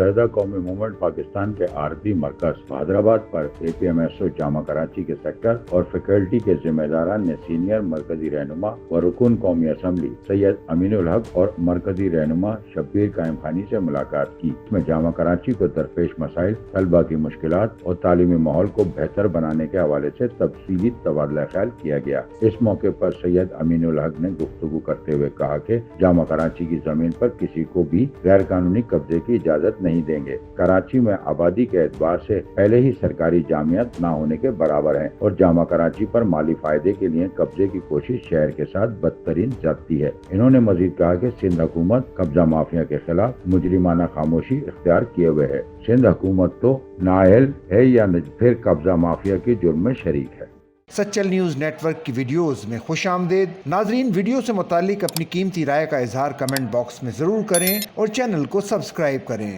मुत्तहिदा कौमी मूवमेंट पाकिस्तान के आरती मरकज हैदराबाद पर APMSO जामा कराची के सेक्टर और फैकल्टी के जिम्मेदारान ने सीनियर मरकजी रहनुमा व रुकन कौमी असम्बली सैयद अमीनुल हक और मरकजी रहनुमा शब्बीर कायम खानी से मुलाकात की। इसमें जामा कराची को दरपेश मसाइल, तलबा की मुश्किलात और तालीमी माहौल को बेहतर बनाने के हवाले से तफसीली तबादला ख्याल किया गया। इस मौके पर सैयद अमीनुल हक ने गुफ्तगू करते हुए कहा कि जामा कराची की जमीन पर किसी को भी गैर कानूनी कब्जे की इजाजत नहीं देंगे। कराची में आबादी के एतबार से पहले ही सरकारी जामियात न होने के बराबर हैं और जामा कराची पर माली फायदे के लिए कब्जे की कोशिश शहर के साथ बदतरीन जाती है। इन्होंने मजीद कहा कि सिंध हुकूमत कब्जा माफिया के खिलाफ मुजरिमाना खामोशी इख्तियार किए हुए है। सिंध हुकूमत तो नाअहल है या फिर कब्जा माफिया के जुर्म में शरीक है। सच्चल न्यूज़ नेटवर्क की वीडियोस में खुशामदीद। नाजरीन, वीडियो से मुतालिक अपनी कीमती राय का इजहार कमेंट बॉक्स में ज़रूर करें और चैनल को सब्सक्राइब करें।